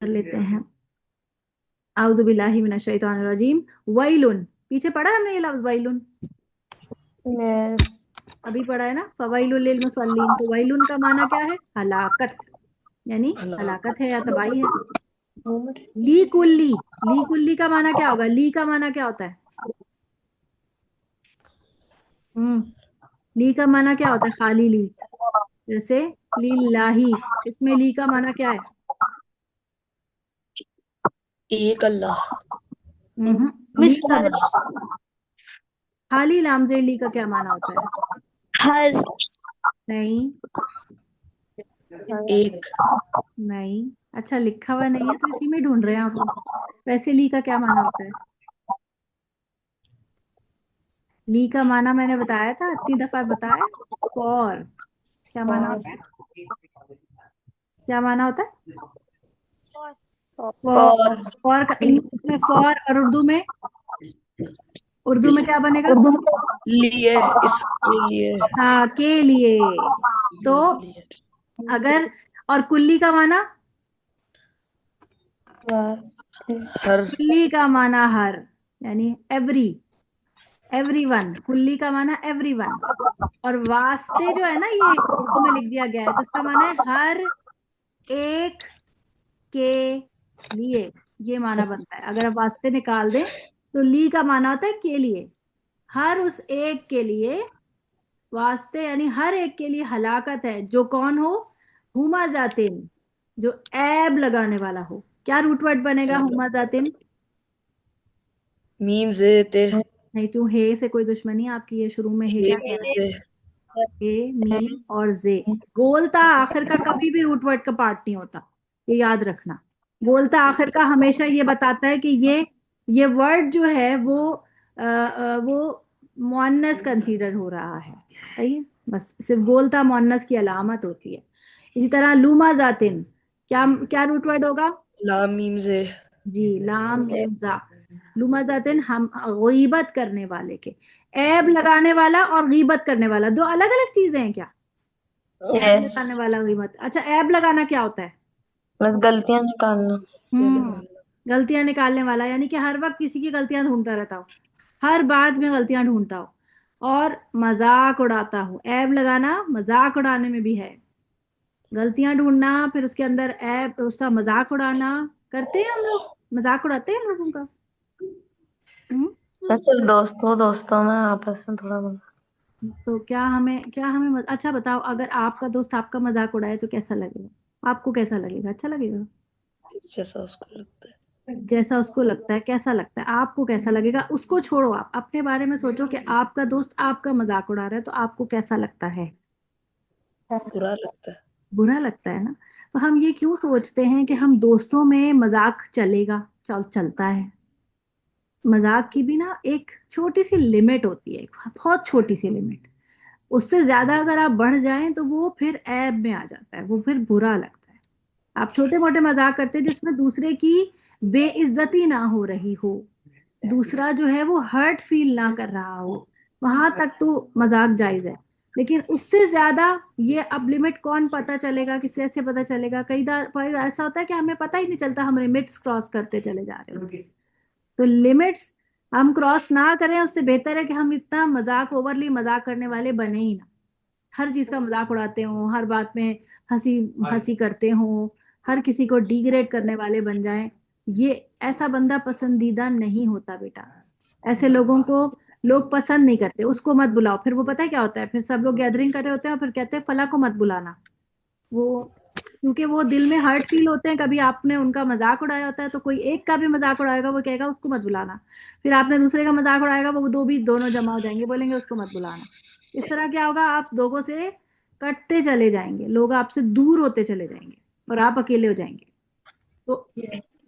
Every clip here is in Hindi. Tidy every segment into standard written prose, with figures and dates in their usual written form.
कर लेते हैं। आउज़ु बिल्लाहि मिनश शैतानिर रजीम। वैलुन, पीछे पढ़ा है हमने ये लफ्ज वैलुन, यस। अभी पढ़ा है ना। फवैलुल लिल मुसल्लीन, तो वैलुन का माना क्या है? हलाकत, यानी हलाकत है या तबाही है। ली कुल्ली, ली कुल्ली का माना क्या होगा? ली का माना क्या होता है? ली का माना क्या होता है? खाली ली, जैसे लिल्लाही, इसमें ली का माना क्या है? एक अल्लाह। ली का, खाली लामजेर ली का क्या माना होता है? हर। नहीं, एक। नहीं, अच्छा लिखा हुआ नहीं है तो इसी में ढूंढ रहे हैं आप लोग। वैसे ली का क्या माना होता है? ली का माना मैंने बताया था, इतनी दफा बताया। फॉर, क्या माना होता है? क्या माना होता है? फॉर। फॉर। फॉर का इंग्लिश में फॉर, और उर्दू में, उर्दू में क्या बनेगा? लिए, इसके लिए। हाँ, के लिए। तो लिए। अगर, और कुल्ली का माना, हर। कुल्ली का माना हर, यानी एवरी, एवरीवन। कुल्ली का माना एवरीवन। और वास्ते जो है ना, ये उर्दू में लिख दिया गया है, तो इसका माना है हर एक के लिए, ये माना बनता है। अगर आप वास्ते निकाल दें तो ली का माना होता है के लिए, हर उस एक के लिए। वास्ते यानी हर एक के लिए हलाकत है, जो कौन हो? हुमा जातिन, जो ऐब लगाने वाला हो। क्या रूट वर्ड बनेगा हुमा जातिन? मीम जे ते। नहीं, तू हे से कोई दुश्मनी है आपकी? ये शुरू में हे हे क्या कह मीम रहा है? जे। ए, मीम और जे। गोलता आखिर का कभी भी रूट वर्ड का पार्ट नहीं होता, ये याद रखना। गोलता आखिर का हमेशा ये बताता है कि ये वर्ड जो है वो मुअन्नस कंसीडर हो रहा है। सही है, बस सिर्फ गोलता मुअन्नस की अलामत होती है। इसी तरह लूमा जातिन, क्या क्या रूट वर्ड होगा? लाम मीम जे। जी, लाम मीम जा। लूमा जातिन, हम गीबत करने वाले के। ऐब लगाने वाला और गीबत करने वाला दो अलग अलग चीजें हैं क्या? ऐब यस। लगाने वाला गीबत, अच्छा ऐब लगाना क्या होता है? बस गलतियां निकालना। हम्म, गलतियां निकालने वाला, यानी कि हर वक्त किसी की गलतियां ढूंढता रहता हो, हर बात में गलतियां ढूंढता हो और मजाक उड़ाता हो। ऐब लगाना मजाक उड़ाने में भी है, गलतियां ढूंढना, फिर उसके अंदर ऐब, उसका मजाक उड़ाना। करते हैं हम लोग, मजाक उड़ाते हैं हम लोगों का। हम्म, बस सिर्फ दोस्तों दोस्तों में आपस में थोड़ा बहुत। तो क्या हमें अच्छा बताओ, अगर आपका दोस्त आपका मजाक उड़ाए तो कैसा लगेगा? आपको कैसा लगेगा? अच्छा लगेगा? जैसा उसको लगता है। जैसा उसको लगता है, कैसा लगता है आपको? कैसा लगेगा? उसको छोड़ो, आप अपने बारे में सोचो कि आपका दोस्त आपका मजाक उड़ा रहा है तो आपको कैसा लगता है? बुरा लगता है। बुरा लगता है ना। तो हम ये क्यों सोचते हैं कि हम दोस्तों में मजाक चलेगा, चलता है? मजाक की भी ना एक छोटी सी लिमिट होती है, एक बहुत छोटी सी लिमिट। उससे ज्यादा अगर आप बढ़ जाएं तो वो फिर ऐब में आ जाता है, वो फिर बुरा लगता है। आप छोटे मोटे मजाक करते हैं जिसमें दूसरे की बेइज्जती ना हो रही हो, दूसरा जो है वो हर्ट फील ना कर रहा हो, वहां तक तो मजाक जायज है। लेकिन उससे ज्यादा, ये अब लिमिट कौन पता चलेगा, किसी ऐसे पता चलेगा? कई बार ऐसा होता है कि हमें पता ही नहीं चलता, हम लिमिट्स क्रॉस करते चले जा रहे होते हैं। तो लिमिट्स हम क्रॉस ना करें, उससे बेहतर है कि हम इतना मजाक, ओवरली मजाक करने वाले बने ही ना। हर चीज का मजाक उड़ाते हो, हर बात में हंसी हंसी करते हो, हर किसी को डिग्रेड करने वाले बन जाएं, ये ऐसा बंदा पसंदीदा नहीं होता बेटा। ऐसे लोगों को लोग पसंद नहीं करते, उसको मत बुलाओ। फिर वो पता है क्या होता है, फिर सब लोग गैदरिंग कर रहे होते हैं और फिर कहते हैं फला को मत बुलाना। वो, क्योंकि वो दिल में हर्ट फील होते हैं, कभी आपने उनका मजाक उड़ाया होता है तो कोई एक का भी मजाक उड़ाएगा, वो कहेगा उसको मत बुलाना। फिर आपने दूसरे का मजाक उड़ाएगा, वो दो भी दोनों जमा हो जाएंगे, बोलेंगे उसको मत बुलाना। इस तरह क्या होगा, आप लोगों से कटते चले जाएंगे, लोग आपसे दूर होते चले जाएंगे और आप अकेले हो जाएंगे। तो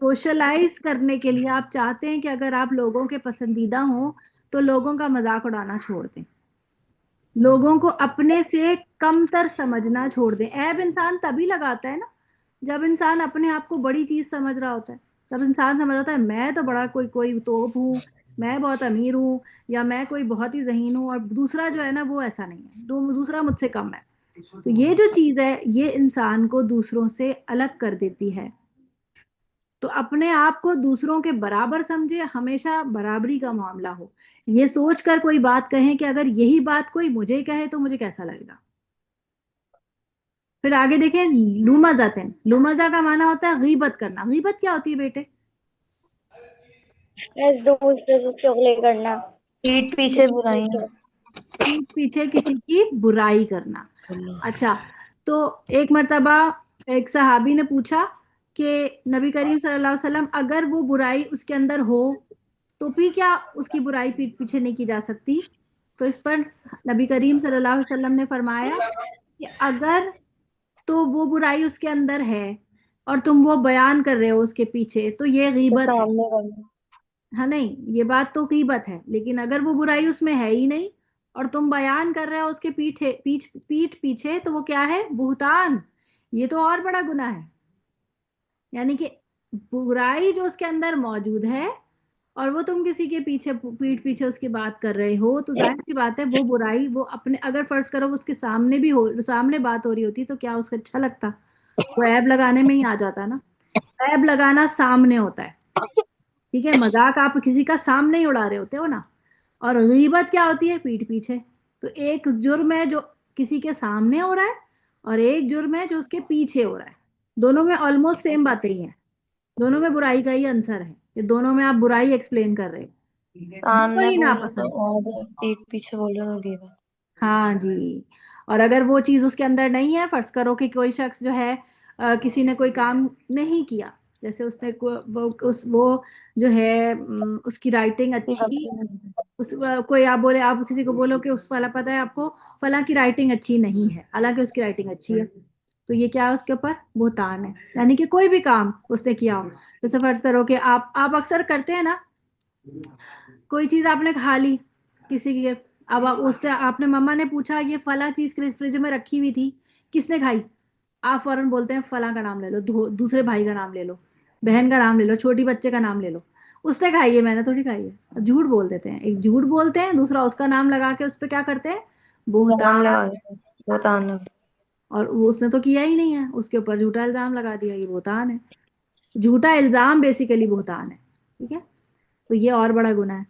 सोशलाइज करने के लिए आप चाहते हैं कि अगर आप लोगों के पसंदीदा हो तो लोगों का मजाक उड़ाना छोड़ दें, लोगों को अपने से कमतर समझना छोड़ दें। ऐब इंसान तभी लगाता है ना, जब इंसान अपने आप को बड़ी चीज समझ रहा होता है। जब इंसान समझ आता है मैं तो बड़ा कोई कोई तोप हूँ, मैं बहुत अमीर हूँ, या मैं कोई बहुत ही ज़हीन हूँ, और दूसरा जो है ना वो ऐसा नहीं है, दूसरा मुझसे कम है। तो ये जो चीज है ये इंसान को दूसरों से अलग कर देती है। तो अपने आप को दूसरों के बराबर समझे, हमेशा बराबरी का मामला हो। ये सोचकर कोई बात कहें कि अगर यही बात कोई मुझे कहे तो मुझे कैसा लगेगा। फिर आगे देखें, लुमजातिन, लुमजा का माना होता है गीबत करना। गीबत क्या होती है बेटे? दूसरे से चुगली करना, पीठ पीछे बुराइयां। पीठ पीछे किसी की बुराई करना। करना। अच्छा, तो एक मर्तबा एक सहाबी ने पूछा कि नबी करीम सल्लल्लाहु अलैहि वसल्लम, अगर वो बुराई उसके अंदर हो तो भी क्या उसकी बुराई पीठ पीछे नहीं की जा सकती? तो इस पर नबी करीम सल्लल्लाहु अलैहि वसल्लम ने फरमाया कि अगर तो वो बुराई उसके अंदर है और तुम वो बयान कर रहे हो उसके पीछे, तो ये तो गीबत है। सामने करना। हाँ नहीं, ये बात तो गीबत है, लेकिन अगर वो बुराई उसमें है ही नहीं और तुम बयान कर रहे हो उसके पीठ पीछे, तो वो क्या है? बुहतान। ये तो और बड़ा गुनाह है। यानी कि बुराई जो उसके अंदर मौजूद है और वो तुम किसी के पीछे पीठ पीछे उसकी बात कर रहे हो, तो जाहिर सी बात है वो बुराई वो अपने, अगर फर्ज करो उसके सामने भी हो, सामने बात हो रही होती तो क्या उसको अच्छा लगता? वो ऐब लगाने में ही आ जाता ना। ऐब लगाना सामने होता है, ठीक है? मजाक आप किसी का सामने ही उड़ा रहे होते हो ना। और गीबत क्या होती है? पीठ पीछे। तो एक जुर्म है जो किसी के सामने हो रहा है और एक जुर्म है जो उसके पीछे हो रहा है। दोनों में ऑलमोस्ट सेम बातें ही हैं, दोनों में बुराई का ही आंसर है, ये दोनों में आप बुराई एक्सप्लेन कर रहे हैं, दोनों सामने ही बोलो तो नापसंद। और पीठ पीछे बोलो तो गीबत। हाँ जी। और अगर वो चीज उसके अंदर नहीं है, फर्ज करो कि कोई शख्स जो है किसी ने कोई काम नहीं किया, जैसे उसने वो जो है उसकी राइटिंग ये अच्छी, गलती नहीं है। कोई आप बोले, आप किसी को बोलो कि उस फला, पता है आपको फला की राइटिंग अच्छी नहीं है, हालांकि उसकी राइटिंग अच्छी है, तो ये क्या है? उसके ऊपर बुहतान है। यानी कि कोई भी काम उसने किया हो, जैसे फर्ज करो कि आप अक्सर करते हैं ना, कोई चीज आपने खा ली किसी की, अब उससे आपने, मम्मा ने पूछा ये फला चीज फ्रिज में रखी हुई थी, किसने खाई? आप फौरन बोलते हैं फला का नाम ले लो, दूसरे भाई का नाम ले लो, बहन का नाम ले लो, छोटी बच्चे का नाम ले लो। उसने खाई है, मैंने थोड़ी खाई है। झूठ बोल देते हैं, एक झूठ बोलते हैं, दूसरा उसका नाम लगा के उस पर क्या करते हैं? नाम बोहतान। लगा के बहुत आना। और वो उसने तो किया ही नहीं है, उसके ऊपर झूठा इल्जाम लगा दिया, ये बोहतान है। झूठा इल्जाम बेसिकली बोहतान है, ठीक है? तो ये और बड़ा गुनाह है।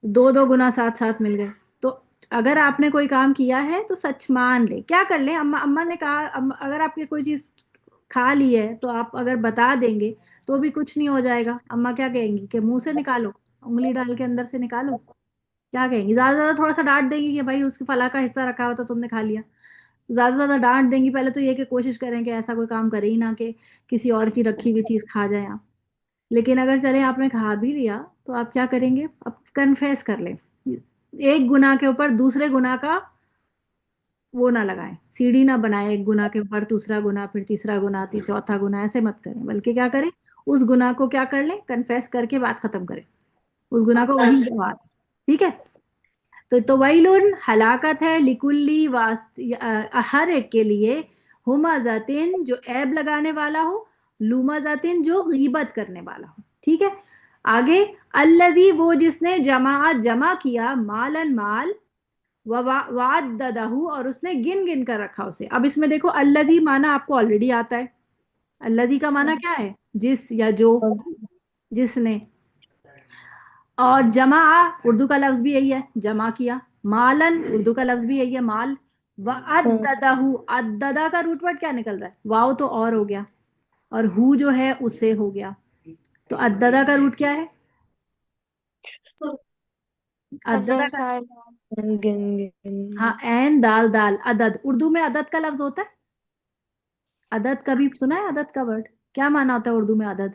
दो दो गुना साथ साथ मिल गए। तो अगर आपने कोई काम किया है तो सच मान ले, क्या कर ले, अम्मा अम्मा ने कहा, अगर आपकी कोई चीज खा ली है तो आप अगर बता देंगे तो भी कुछ नहीं हो जाएगा। अम्मा क्या कहेंगी कि मुंह से निकालो, उंगली डाल के अंदर से निकालो? क्या कहेंगी? ज्यादा से ज्यादा थोड़ा सा डांट देंगी कि भाई उसके फला का हिस्सा रखा हुआ तो तुमने खा लिया। तो ज्यादा से ज्यादा डांट देंगी। पहले तो ये कि कोशिश करें कि ऐसा कोई काम करे ही ना कि किसी और की रखी हुई चीज खा जाए आप। लेकिन अगर चले आपने खा भी लिया, तो आप क्या करेंगे? अब कन्फेस कर लें, एक गुनाह के ऊपर दूसरे गुनाह का वो ना लगाएं, सीढ़ी ना बनाए, एक गुनाह के ऊपर दूसरा गुनाह, फिर तीसरा गुनाह, चौथा गुनाह, ऐसे मत करें। बल्कि क्या करें? उस गुनाह को क्या कर लें? कन्फेस करके बात खत्म करें, उस गुनाह को वहीं गवा दें, ठीक है? तो वैलुन हलाकत है, लिकुल्ली हर एक के लिए, हुमाजातिन जो ऐब लगाने वाला हो, लुमाजातिन जो गीबत करने वाला हो, ठीक है? आगे, अल्लदी वो जिसने जमा किया, मालन माल, वाददहू और उसने गिन गिन कर रखा उसे। अब इसमें देखो, अल्लदी माना आपको ऑलरेडी आता है। अल्लदी का माना क्या है? जिस या जो, जिसने। और जमा, उर्दू का लफ्ज भी यही है, जमा किया। मालन, उर्दू का लफ्ज भी यही है, माल। व अद्ददहू, अद्ददा का रूट वर्ड क्या निकल रहा है? वाव तो और हो गया, और हु जो है उससे हो गया। तो अद्ददा का रूट क्या है? अद्ददा अदर का, साइड गिन हाँ, गिन। ऐन दाल दाल, अदद। उर्दू में अदद का लफ्ज होता है। अदद कभी सुना है? अदद का वर्ड क्या माना होता है उर्दू में? अदद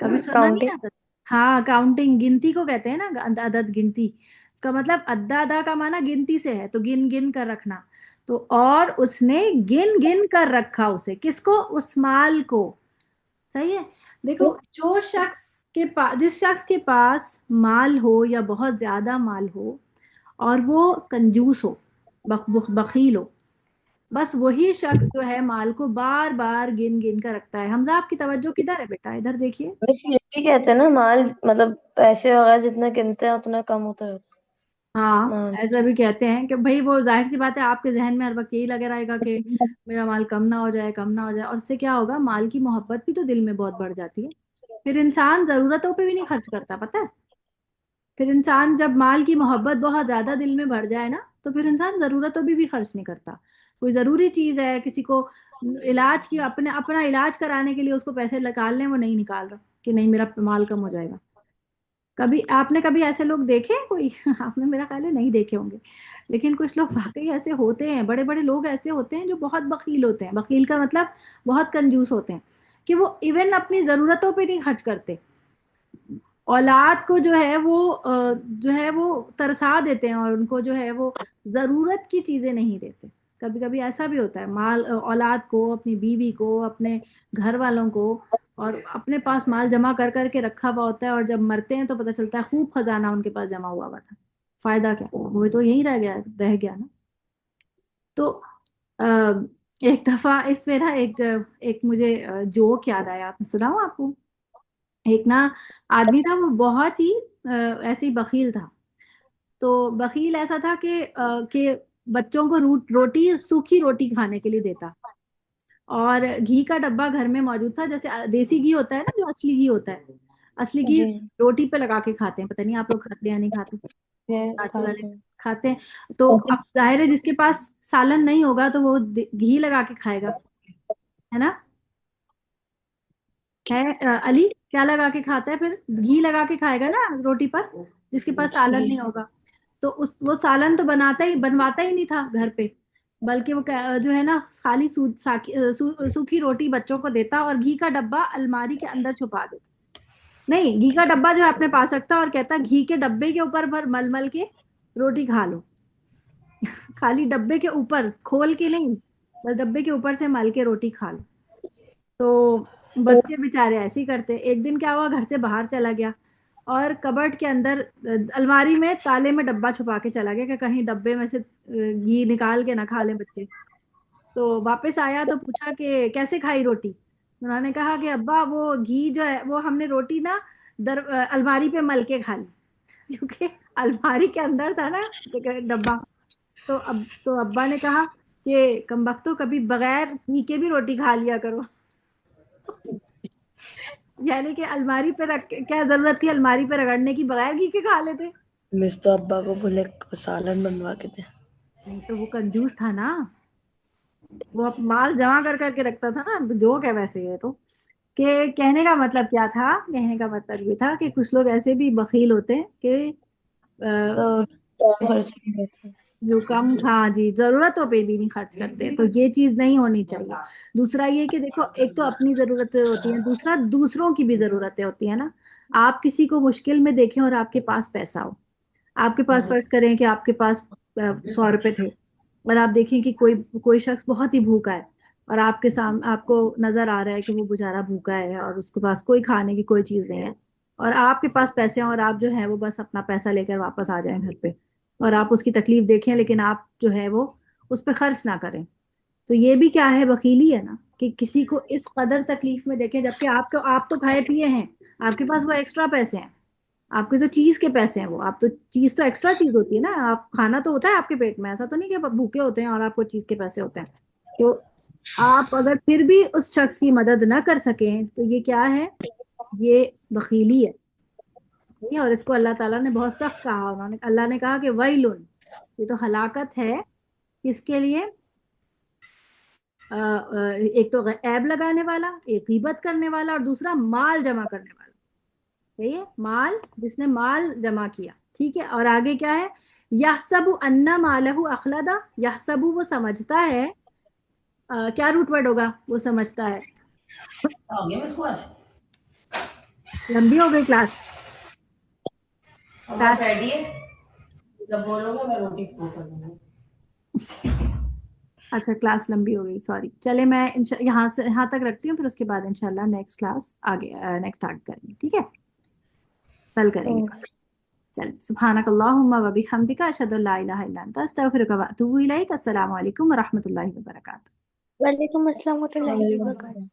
कभी सुना नहीं काउंटिंग। है अदद? हाँ, काउंटिंग, गिनती को कहते हैं ना, अदद गिनती। इसका मतलब अद्दा अदा का माना गिनती से है, तो गिन गिन कर रखना। तो और उसने गिन गिन कर रखा उसे, किसको? उस माल को। सही है। देखो, जो शख्स के पास, जिस शख्स के पास माल हो या बहुत ज्यादा माल हो और वो कंजूस हो, बखील हो, बस वही शख्स जो है माल को बार बार गिन गिन कर रखता है। हमजा, आपकी तवज्जो किधर है बेटा? इधर देखिए। बस ये भी कहते हैं ना, माल मतलब पैसे वगैरह जितना गिनते हैं उतना कम होता रहता हाँ, ऐसा भी कहते हैं कि भाई वो जाहिर सी बात है आपके जहन में हर वक्त यही लगे रहेगा कि मेरा माल कम ना हो जाए, कम ना हो जाए, और उससे क्या होगा, माल की मोहब्बत भी तो दिल में बहुत बढ़ जाती है। फिर इंसान जरूरतों पे भी नहीं खर्च करता, पता है। फिर इंसान जब माल की मोहब्बत बहुत ज्यादा दिल में बढ़ जाए ना, तो फिर इंसान जरूरतों पे भी खर्च नहीं करता। कोई जरूरी चीज है, किसी को इलाज की, अपने अपना इलाज कराने के लिए उसको पैसे निकालने, वो नहीं निकाल रहा कि नहीं मेरा माल कम हो जाएगा। कभी आपने कभी ऐसे लोग देखे हैं कोई? आपने मेरा ख्याल है नहीं देखे होंगे। लेकिन कुछ लोग वाकई ऐसे होते हैं, बड़े बड़े लोग ऐसे होते हैं जो बहुत बखील होते हैं। बखील का मतलब बहुत कंजूस होते हैं, कि वो इवन अपनी जरूरतों पे नहीं खर्च करते, औलाद को जो है वो जो है वो तरसा देते हैं, और उनको जो है वो जरूरत की चीजें नहीं देते। कभी कभी ऐसा भी होता है, माल औलाद को, अपनी बीवी को, अपने घर वालों को, और अपने पास माल जमा कर करके रखा हुआ होता है, और जब मरते हैं तो पता चलता है खूब खजाना उनके पास जमा हुआ हुआ था। फायदा क्या, वो तो यही रह गया ना। तो अ, एक दफा इसमें ना एक मुझे जोक याद आया, आपने सुना हो आपको? एक ना आदमी था, वो बहुत ही ऐसे ही बखील था। तो बखील ऐसा था कि बच्चों को रोटी, सूखी रोटी खाने के लिए देता, और घी का डब्बा घर में मौजूद था। जैसे देसी घी होता है ना, जो असली घी होता है, असली घी जी। रोटी पे लगा के खाते हैं। पता नहीं आप लोग खाते हैं या नहीं खाते, यस, कांची वाले खाते हैं। खाते हैं। तो अब जाहिर है जिसके पास सालन नहीं होगा तो वो घी लगा के खाएगा, है ना? है अली, क्या लगा के खाता है फिर? घी लगा के खाएगा ना रोटी पर, जिसके पास सालन जी। नहीं होगा। तो उस वो सालन तो बनवाता ही नहीं था घर पे, बल्कि वो जो है ना खाली सूखी रोटी बच्चों को देता, और घी का डब्बा अलमारी के अंदर छुपा देता। नहीं, घी का डब्बा जो है अपने पास रखता, और कहता घी के डब्बे के ऊपर भर मल मल के रोटी खा लो। खाली डब्बे के ऊपर, खोल के नहीं, बस डब्बे के ऊपर से मल के रोटी खा लो। तो बच्चे बेचारे ऐसे ही करते। एक दिन क्या हुआ, घर से बाहर चला गया, और कबर्ड के अंदर अलमारी में ताले में डब्बा छुपा के चला गया, कि कहीं डब्बे में से घी निकाल के ना खा ले बच्चे। तो वापस आया तो पूछा कि कैसे खाई रोटी? उन्होंने कहा कि अब्बा वो घी जो है वो हमने रोटी ना अलमारी पे मल के खा ली। क्योंकि अलमारी के अंदर था ना डब्बा। तो अब्बा ने कहा कि कमबख्तो, कभी बगैर घी के भी रोटी खा लिया करो। यानी कि अलमारी पे रख क्या जरूरत थी अलमारी पे रगड़ने की, बगैर घी के खा लेते। मिस तो अब्बा को बोले सालन बनवा के दे। नहीं तो वो कंजूस था ना, वो माल जमा कर करके रखता था ना। तो जोक है वैसे ये तो, कि कहने का मतलब क्या था, कहने का मतलब ये था कि कुछ लोग ऐसे भी बखील होते हैं कि तो अ, खर्च नहीं करते। जो कम, हाँ जी, जरूरतों पे भी नहीं खर्च करते। तो ये चीज नहीं होनी चाहिए। दूसरा ये कि देखो, एक तो अपनी जरूरतें होती हैं, दूसरा दूसरों की भी जरूरतें होती है ना। आप किसी को मुश्किल में देखें और आपके पास पैसा हो, आपके पास फर्ज करें कि आपके पास 100 रुपए थे, और आप देखें कि कोई कोई शख्स बहुत ही भूखा है, और आपके सामने आपको नजर आ रहा है कि वो बेचारा भूखा है और उसके पास कोई खाने की कोई चीज नहीं है, और आपके पास पैसे हैं, और आप जो है वो बस अपना पैसा लेकर वापस आ जाएं घर पे, और आप उसकी तकलीफ देखें लेकिन आप जो है वो उस पर खर्च ना करें। तो ये भी क्या है, वकीली है ना, कि किसी को इस कदर तकलीफ में देखें, जबकि आप तो खाए पिए हैं, आपके पास वो एक्स्ट्रा पैसे हैं, आपके तो चीज के पैसे हैं वो। आप तो चीज तो एक्स्ट्रा चीज होती है ना, आप खाना तो होता है आपके पेट में, ऐसा तो नहीं कि आप भूखे होते हैं और आपको चीज के पैसे होते हैं। तो आप अगर फिर भी उस शख्स की मदद ना कर सकें तो ये क्या है, ये बखीली है। ठीक है? और इसको अल्लाह ताला ने बहुत सख्त कहा, उन्होंने, अल्लाह ने कहा कि वैलुन, ये तो हलाकत है। किसके लिए? एक तो ऐब लगाने वाला, एक गीबत करने वाला, और दूसरा माल जमा करने वाला। सही है, माल, जिसने माल जमा किया। ठीक है, और आगे क्या है? यहसबु अन्ना मालहु अखलदा, यहसबु वो समझता है, क्या रूट वर्ड होगा, वो समझता है। हो गया मैं इसको आज। लंबी हो गई क्लास? अब बस क्लास रेडी है, जब बोलोगे मैं रोटी फ्रो कर दूंगी। अच्छा, क्लास लंबी हो गई, सॉरी। चले मैं यहाँ से यहाँ तक रखती हूँ, फिर उसके बाद इंशाल्लाह नेक्स्ट क्लास आगे नेक्स्ट स्टार्ट करेंगे, ठीक है? कल करेंगे। चल, सुब्हानक अल्लाहुम्मा व बिहम्दिका अशहदु अल्ला इलाहा इल्ला अंता अस्तगफिरुका व अतूबु इलैक। अस्सलामु अलैकुम व रहमतुल्लाहि व बरकातुहू। वालेकुम अस्सलाम व रहमतुल्लाहि व बरकातहू।